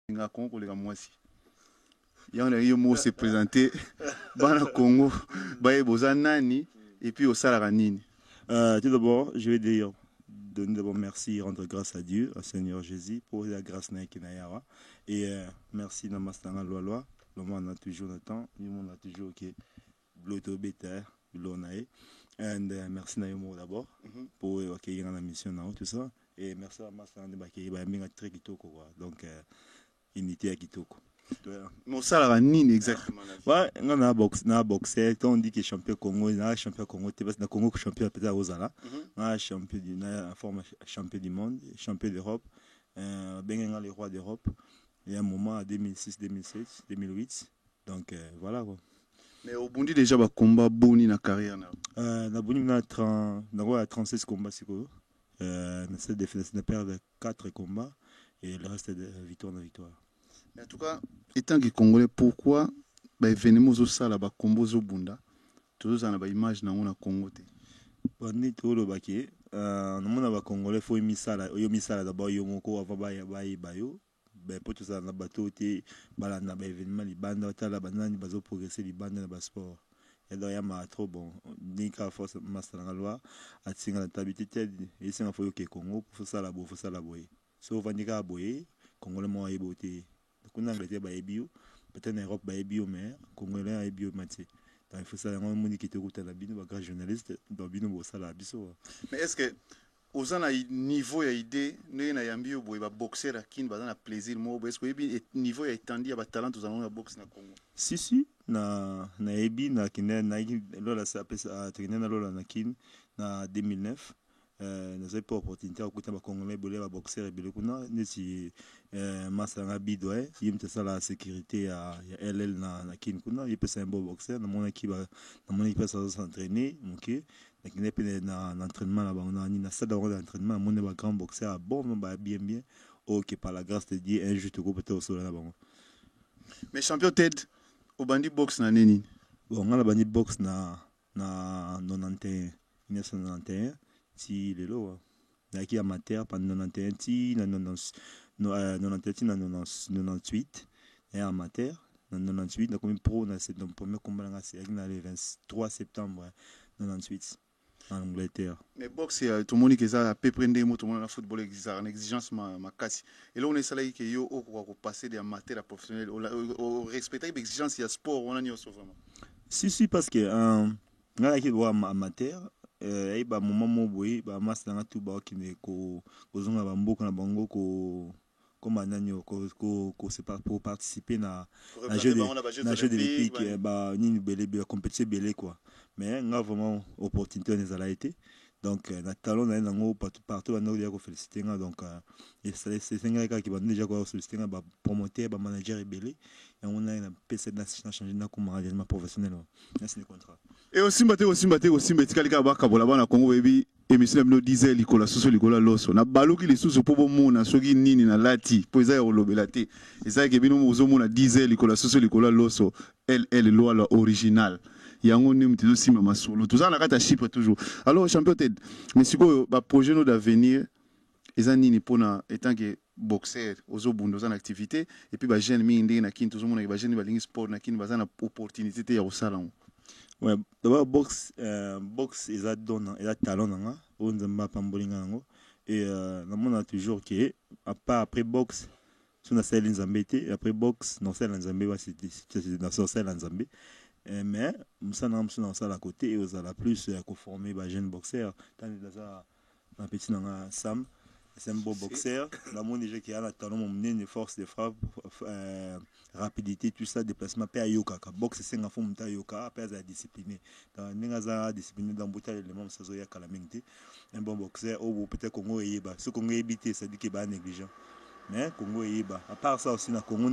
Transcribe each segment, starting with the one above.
nga Congo les moisi. Yana yo mo se présenter bana Congo, baye bozanani et puis au Salaranini. Tout d'abord, je vais dire donner d'abord merci et rendre grâce à Dieu, au Seigneur Jésus pour la grâce naïkinayara et merci namastanga loi. Le monde a toujours le temps, le monde a toujours que l'auto bêta l'onae and merci naïmo d'abord pour accueillir la mission là tout ça et merci à mastanga de bakier ba minga très kitoko quoi donc unité à kitoko. Mon Salaranini exactement. Ouais, on a boxé, quand on dit que champion Congo, on a champion Congo, parce que le Congo champion peut-être aux Ala, on a champion du champion du monde, champion d'Europe, ben les rois d'Europe. Il y a un moment à 2006, 2007, 2008, donc voilà quoi. Mais au Burundi déjà ba combat boni na carrière na. Na Burundi na 36 combats c'est quoi. Na cette défense na perdre 4 combats et le reste de victoire na victoire. En tout cas, étant que Congolais, pourquoi les événements au Sala, les combos au Bunda, tous en a image dans le Congo. Bani tout le baquet, nous avons Congolais, faut misala, yo misala d'abord yo moko avant bayo, ben pour tout ça na bateau té, balana ba événement li banda tala banani bazo progresser li banda na sport. Et donc il y a trop bon, ni ka force master na loi, atinga la tabité té, et c'est un faut que Congo pour ça la boy. So vandika boy, Congolais mo ay beauté. En Angleterre, peut-être en Europe, mais Congolais, il donc il faut ça, on m'a dit qu'il était à la bine, un journaliste, dans bine, ça la biso. Mais est-ce que, aux ans, niveau et idée, nous avons eu un boxer qui nous a plaisir, est-ce que le niveau est étendu à talent, nous allons boxer au Congo? Si, na ebi, na kine, na lola ça peut traîner na lola na kin, na 2009. Nous n'avons pas l'opportunité de côté Congolais de boxer et de kuna neti masanga bidoué il me ça la sécurité à LL na kin kuna il peut c'est un bon boxeur dans mon équipe ça s'entraîner OK mais qui n'est pas dans l'entraînement là on a ni na salle d'entraînement mon est grand boxeur bon bien OK par la grâce de Dieu un jour tu peut au sol là bas mais champion tête au bandit box na nini bon on a bandit box na 1991 si les lois qui amateur pendant 91 ti na 98 et amateur na 98 na comme pro na c'est donc premier combat là c'est le 23 septembre 98 en Angleterre. Mais boxe tout le monde qui ça peut prendre des mots tout le monde dans football exigence ma casse et là on est ça là que yo au passer des amateurs à professionnels au respecter l'exigence il y a sport on a ni vraiment. Si parce que là qui doit amateur et bah moment mo boy bah mas na tout ba qui ne ko zonga ba mboka na bango ko comme nanyo ko c'est pas pour participer na jeu de l'épique bah ni belé compétition belé quoi mais on a vraiment opportunité on a été donc na talon na ngo partout on a ko féliciter donc et c'est un gars qui va déjà ko solliciter ba promoteur ba manager belé et on a une PC national changer na comme engagement professionnel c'est le contrat et aussi metika ba kabola bana Congo bebi émission no disait likola soso likola loso na baluki lisusu po bomona soki nini na lati po eza olobela te eza ke bino mozo mona disait likola soso likola loso elle loi la original yango ni mtizo sima masolo tout ça na kata chiffre toujours alors champion Ted mais siko ba projet no d'avenir eza nini pona étant que boxeur ozo bundo za activité et puis ba jeune mi ndenge na kin toujours mona ba jeune ba lingi sport na kin ba za na opportunité te ya osala. Ouais, d'abord boxe ils a donné il a talent nanga on nzamba pambolinga ngo et na mona toujours que après boxe sur celle nzambete après boxe non celle nzambe c'est dans celle nzambe mais ça na ça à côté et aux la plus conformer ba jeune boxeur tant dans un petit nanga Sam c'est un beau boxeur la monde déjà qui a la talent mon une force de frappe rapidité tout ça déplacement pe ayoka ka boxe c'est un fond monta yoka après za discipliné dans ningaza discipliné dans boutal les membres ça zoya kala mingte un bon boxeur au peut-être Congo yeba ce Congo éviter ça dit que ba négligent mais Congo yeba à part ça aussi na Congo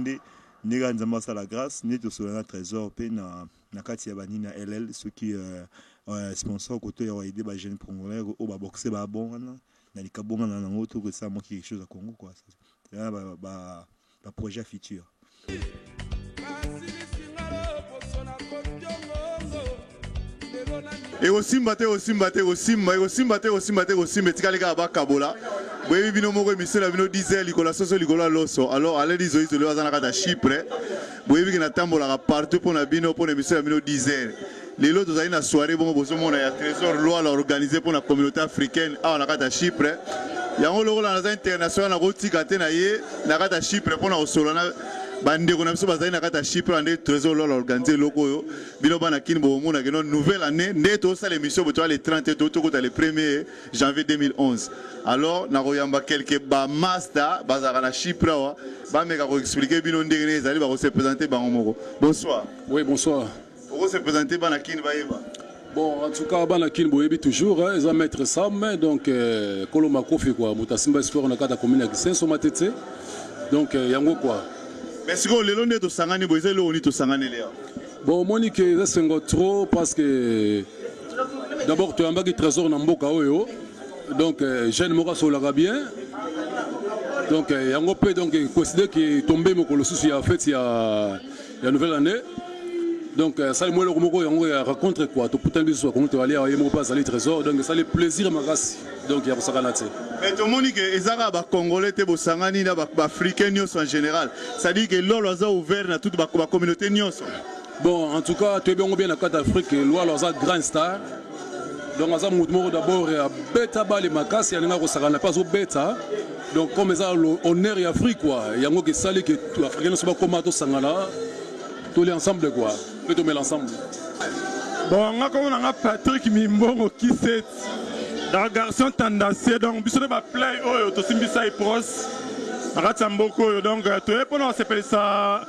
ndega nzamba ça la grâce neto sur un trésor pe na kati ya bani na LL ceux qui sponsor côté ya aider ba jeune congolais au ba boxer ba bon na likabonga na nango to que ça moi quelque chose à Congo quoi c'est un ba projet futur. Et aussi mbaté etika leka ba kabola boyebi bino moko émission na bino 10h likola soso likola loso. Alors allez les oiseaux le bazana kata Chypre. Boyebi ki na tambola partout pour na bino pour émission na bino 10h. Lelo tozali na soirée bongo bozomona ya Trésor Loire organisé pour la communauté africaine a na kata Chypre. Yango lokola na international na kotika te na ye na kata Chypre pour na osolana bandeko na biso bazali na kata Chypre ande Trésor Loire organisé loko yo bino bana kini bomona que nouvelle année nde to sa l'émission boto le 30 to kota le 1er janvier 2011. Alors na koyamba quelques ba master bazaka na Chypre wa ba meka ko expliquer bino ndenge ezali ba ko se présenter bango moko. Bonsoir. Oui, bonsoir. Pour se présenter bana kini ba yeba. Bon, en tout cas, Banakin Boyebi toujours, ils ont maître Sam, donc Kolomako fait quoi, Moutasimba Sport, on a quatre communes qui sont matete, donc yango quoi. Mais si vous le long de Sangani, vous avez le Sangani là. Bon, Monique, c'est un trop parce que d'abord tu as un bagage trésor dans Mboka Oyo, donc jeune Mora Solara bien, donc yango peut donc considérer qu'il est tombé mon colossus il y a fait il y a nouvelle année. Donc ça le moi le raconte quoi tout putain de soit comment tu vas aller à mon pas aller trésor donc ça le plaisir ma race donc il y a ça là-dessus. Mais tout le monde que ezara ba congolais te bo sangani na ba africain nyos en général ça dit que lolo a ouvert na toute ba communauté nyos. Bon en tout cas tu es bien na carte Afrique loi leur grand star donc ça mouvement d'abord à beta ba les makas il y a ko sangana pas au beta donc comme ça honneur et Afrique quoi il y a ngo que ça que africain ne soit pas comment to sangana tous les ensemble quoi. Peut tomber l'ensemble. Bon, on a Patrick Mimbongo qui c'est un garçon tendancieux donc bisous ba play oh to simbisa pros Ratsamboko donc tu es pour nous s'appelle ça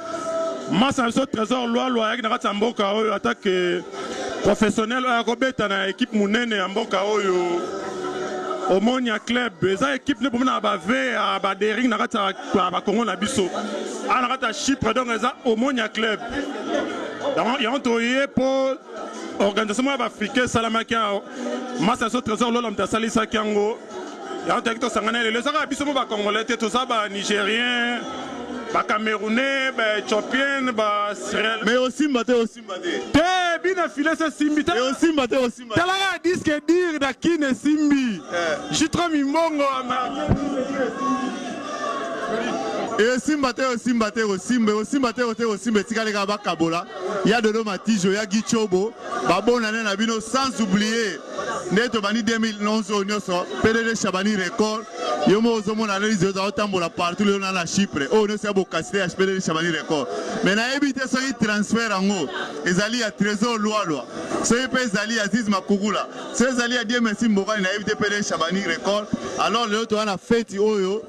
Massa so trésor loi avec Ratsamboka attaque professionnel à Robeta na équipe munene ya mboka oyo Omonia club eza équipe ne pomona ba ve ba dering na Ratsa ba Congo na biso ana Ratsa Chypre donc eza Omonia club. Il y a un toyer pour l'organisation africaine Salamaki Massa so trésor l'homme de Salisa Kiango. Il y a un territoire sangané les arabes ils sont pas congolais tout ça ba nigérien ba camerounais ba éthiopien ba sierra mais aussi maté te bina filé ce simbi mais aussi maté tala disque dire da kine simbi je trop mimbongo et Simbate Tikaleka Bakabola, il y a de l'homme à Tijo, il y a Gichobo, Babon Nabino, sans oublier Neto Bani 2011 au Nyoso, PDD Chabani Record, Yomo Zomon analyse de Tambola partout le na Chypre, oh ne sait pas casser PDD Chabani Record. Mais na évité ce transfert en haut, Ezali à Trésor Loa, ce pays Zali Aziz Makugula, ce Zali à Dieu merci Moran, na évité PDD Chabani Record, alors le autre a fait Oyo.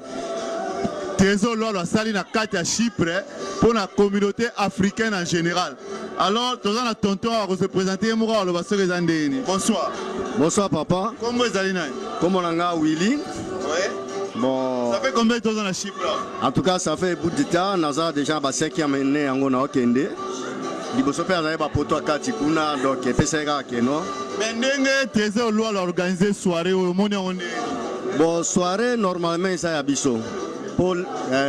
Trésor Loire sali na carte à Chypre pour la communauté africaine en général. Alors, tous les tonton à se présenter. Bonsoir. Bonsoir papa. Comment vous allez? Comment on a Willy? Ouais. Bon. Ça fait combien de temps à Chypre? En tout cas, ça fait bout de temps. Nous avons déjà 5e année en Okende. Liboso pe azaye ba poto akati kuna donc pesera keno. Mais ndenge Trésor Loire organiser soirée au monde on est. Bon soirée normalement ça ya biso. Paul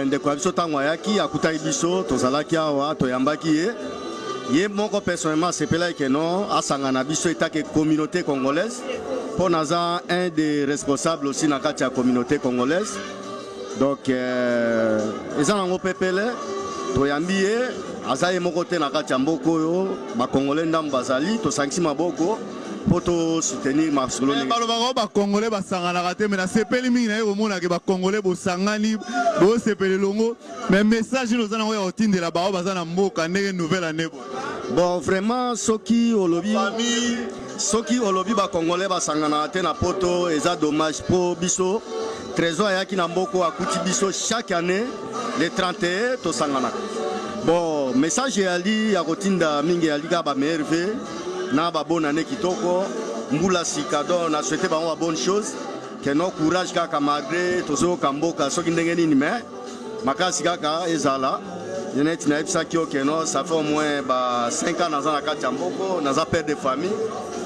ndeko biso tangwa yaki akuta biso tozalaki awa toyambaki ye moko personnellement sepela keno asanga na biso etake communauté congolaise pour naza un des responsables aussi na kati ya communauté congolaise donc ezana ngo pepele toyambi ye azaye moko te na kati ya mboko yo ba congolais ndam bazali to sangisi maboko pour soutenir ma solo. Les Congolais basangana raté mais la sepeli mingi na omona ke ba Congolais bosangani bo sepeli longo mais message nous en envoyer au tin de la ba bazana mboka ndenge nouvelle année. Bon vraiment soki olobi ba Congolais basangana raté na poto eza dommage pour biso trésor yaki na mboko akuti biso chaque année les 31 to sangana. Bon message yali ya kotinda mingi yali ka ba merve na ba bonne année kitoko mbula sikado na souhaiter ba bonne chose que no courage kaka malgré tozo kamboka soki ndenge nini mais makasi kaka ezala yenet na epsa kio que no ça fait au moins ba 5 ans dans la kati ya mboko naza père de famille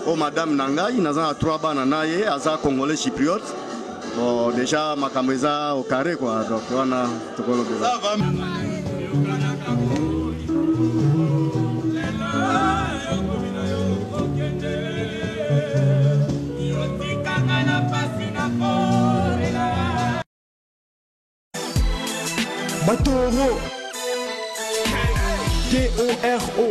o madame nangai naza 3 bana naye aza congolais chypriote bon déjà makambo eza au carré quoi donc wana tokolo T-O-R-O,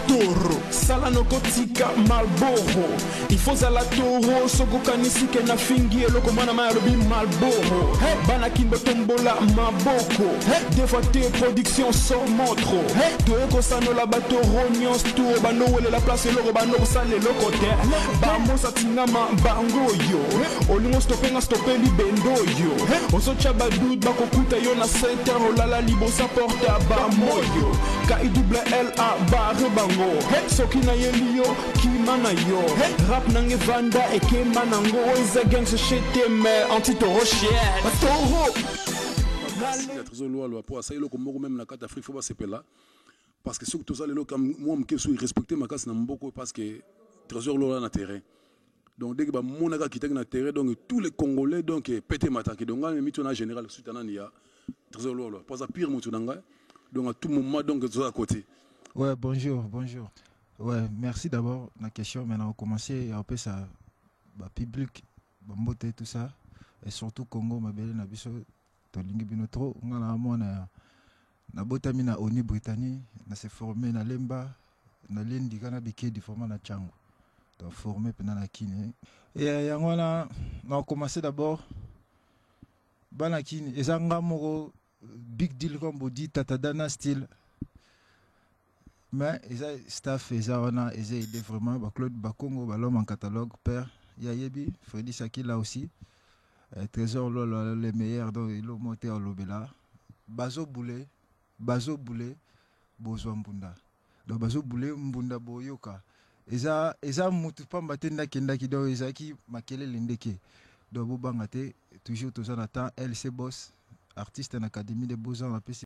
Toro. Salano kotika Malboro. Il faut la Toro, soko kanisike na fingi eloko mwana maya lobi Malboro. Bana kimbo tombola maboko. Des fois tes productions sont montre. Toeko sano la bato rognon sto. Bano wele la place eloko bano sale loko te. Bamo satingama bango yo. Olingo stopenga stopeli bendo yo. Oso chabadud bako kuta yo na center. Olala libo sa porta bamoyo. K-I-double-L-A barre bango. Soki na yelio kimana yo. Rap nange vanda eke manango. Oiza gang se chete me anti-toro chier. Toro. Trésor loi pour ça eloko moko même na carte d'Afrique faut pas se là parce que surtout ça lelo comme moi me keso respecter ma casse na mboko parce que Trésor loi na terrain donc dès que ba monaka kitaki na terrain donc tous les Congolais donc pété mataki donc on mis ton général soutana ni ya Trésor loi pas à pire mutu nanga donc à tout moment donc tu à côté. Ouais, bonjour. Ouais, merci d'abord la question. Maintenant on commence un peu ça public bambote tout ça et surtout Congo ma belle na biso tolingi bino trop ngala mona na botami na ONU Britannique na se formé na lemba na lendi kana bike di format na chango donc formé pendant la kine et yango na commencé d'abord bana kine ezanga moko big deal comme bodi tatadana style mais eza staff eza wana eza aidé vraiment ba Claude Bakongo ba l'homme en catalogue père Yayebi Freddy Saki là aussi Trésor lolo les meilleurs donc il a monté en lobela bazo boulé bozwa mbunda donc bazo boulé mbunda boyoka eza mutu pamba tenda kenda kido ezaki makele lendeke donc bobanga te toujours tous en attend LC Boss artiste en académie des beaux-arts